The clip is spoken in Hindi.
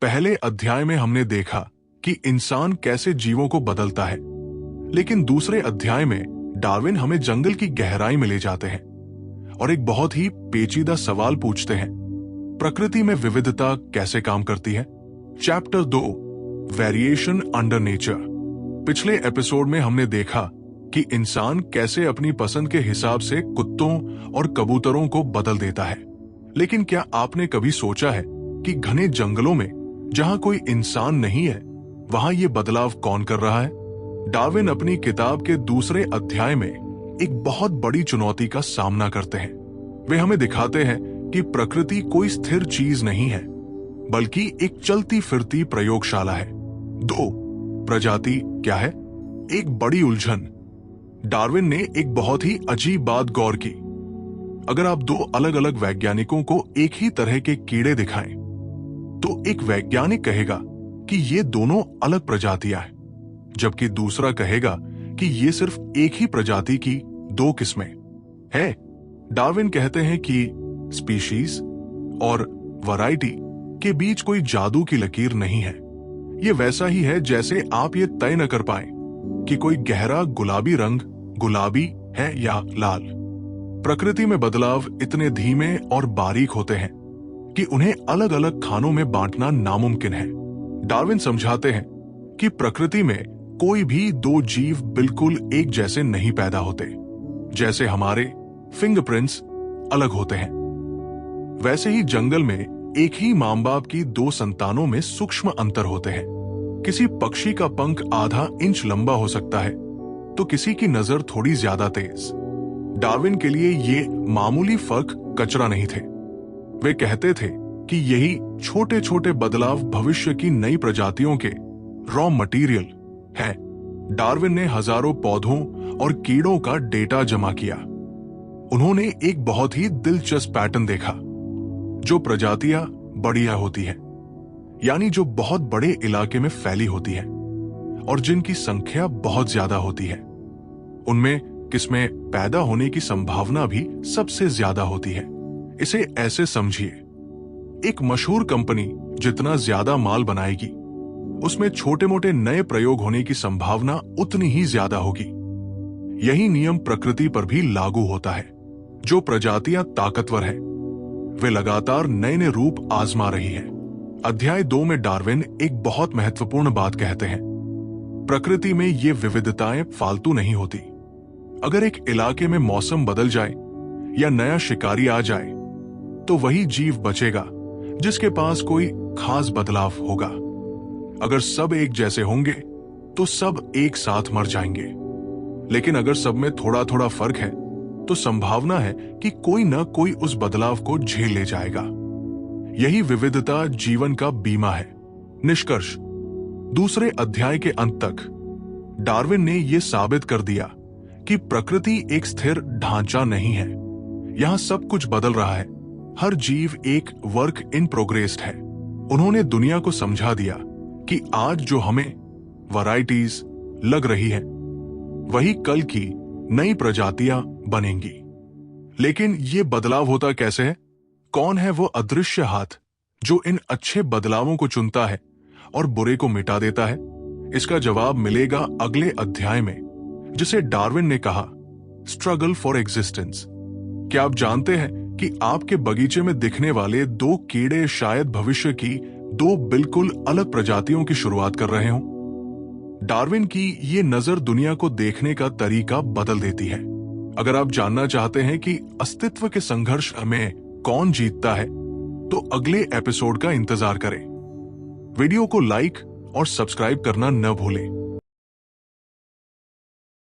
पहले अध्याय में हमने देखा कि इंसान कैसे जीवों को बदलता है, लेकिन दूसरे अध्याय में डार्विन हमें जंगल की गहराई में ले जाते हैं और एक बहुत ही पेचीदा सवाल पूछते हैं, प्रकृति में विविधता कैसे काम करती है। Chapter 2, variation under nature. पिछले एपिसोड में हमने देखा कि इंसान कैसे अपनी पसंद के हिसाब से कुत्तों और कबूतरों को बदल देता है, लेकिन क्या आपने कभी सोचा है कि घने जंगलों में जहां कोई इंसान नहीं है, वहां ये बदलाव कौन कर रहा है। डार्विन अपनी किताब के दूसरे अध्याय में एक बहुत बड़ी चुनौती का सामना करते हैं। वे हमें दिखाते हैं कि प्रकृति कोई स्थिर चीज नहीं है, बल्कि एक चलती फिरती प्रयोगशाला है। 2 प्रजाति क्या है? एक बड़ी उलझन। डार्विन ने एक बहुत ही अजीब बात गौर की। अगर आप 2 अलग अलग वैज्ञानिकों को एक ही तरह के कीड़े दिखाएं, तो एक वैज्ञानिक कहेगा कि ये दोनों अलग प्रजातियां हैं, जबकि दूसरा कहेगा कि ये सिर्फ एक ही प्रजाति की 2 किस्में हैं। डार्विन कहते हैं कि स्पीशीज और वैरायटी के बीच कोई जादू की लकीर नहीं है। ये वैसा ही है जैसे आप ये तय न कर पाएं कि कोई गहरा गुलाबी रंग गुलाबी है या लाल। प्रकृति में बदलाव इतने धीमे और बारीक होते हैं कि उन्हें अलग अलग खानों में बांटना नामुमकिन है। डार्विन समझाते हैं कि प्रकृति में कोई भी 2 जीव बिल्कुल एक जैसे नहीं पैदा होते। जैसे हमारे फिंगरप्रिंट्स अलग होते हैं, वैसे ही जंगल में एक ही मां बाप की 2 संतानों में सूक्ष्म अंतर होते हैं। किसी पक्षी का पंख आधा इंच लंबा हो सकता है, तो किसी की नजर थोड़ी ज्यादा तेज। डार्विन के लिए ये मामूली फर्क कचरा नहीं थे। वे कहते थे कि यही छोटे छोटे बदलाव भविष्य की नई प्रजातियों के रॉ मटेरियल हैं। डार्विन ने हजारों पौधों और कीड़ों का डेटा जमा किया। उन्होंने एक बहुत ही दिलचस्प पैटर्न देखा। जो प्रजातियां बढ़िया होती हैं, यानी जो बहुत बड़े इलाके में फैली होती हैं और जिनकी संख्या बहुत ज्यादा होती है, उनमें किस्में पैदा होने की संभावना भी सबसे ज्यादा होती है। इसे ऐसे समझिए, एक मशहूर कंपनी जितना ज्यादा माल बनाएगी, उसमें छोटे मोटे नए प्रयोग होने की संभावना उतनी ही ज्यादा होगी। यही नियम प्रकृति पर भी लागू होता है। जो प्रजातियां ताकतवर हैं, वे लगातार नए नए रूप आजमा रही हैं। अध्याय 2 में डार्विन एक बहुत महत्वपूर्ण बात कहते हैं। प्रकृति में ये विविधताएं फालतू नहीं होती। अगर एक इलाके में मौसम बदल जाए या नया शिकारी आ जाए, तो वही जीव बचेगा जिसके पास कोई खास बदलाव होगा। अगर सब एक जैसे होंगे तो सब एक साथ मर जाएंगे, लेकिन अगर सब में थोड़ा थोड़ा फर्क है, तो संभावना है कि कोई न कोई उस बदलाव को झेल ले जाएगा। यही विविधता जीवन का बीमा है। निष्कर्ष, दूसरे अध्याय के अंत तक डार्विन ने यह साबित कर दिया कि प्रकृति एक स्थिर ढांचा नहीं है। यहां सब कुछ बदल रहा है। हर जीव एक वर्क इन प्रोग्रेस है। उन्होंने दुनिया को समझा दिया कि आज जो हमें वैरायटीज लग रही है, वही कल की नई प्रजातियां बनेंगी। लेकिन ये बदलाव होता कैसे है? कौन है वो अदृश्य हाथ जो इन अच्छे बदलावों को चुनता है और बुरे को मिटा देता है? इसका जवाब मिलेगा अगले अध्याय में, जिसे डार्विन ने कहा स्ट्रगल फॉर एग्जिस्टेंस। क्या आप जानते हैं कि आपके बगीचे में दिखने वाले 2 कीड़े शायद भविष्य की 2 बिल्कुल अलग प्रजातियों की शुरुआत कर रहे हों? डार्विन की ये नजर दुनिया को देखने का तरीका बदल देती है। अगर आप जानना चाहते हैं कि अस्तित्व के संघर्ष में कौन जीतता है, तो अगले एपिसोड का इंतजार करें। वीडियो को लाइक और सब्सक्राइब करना न भूलें।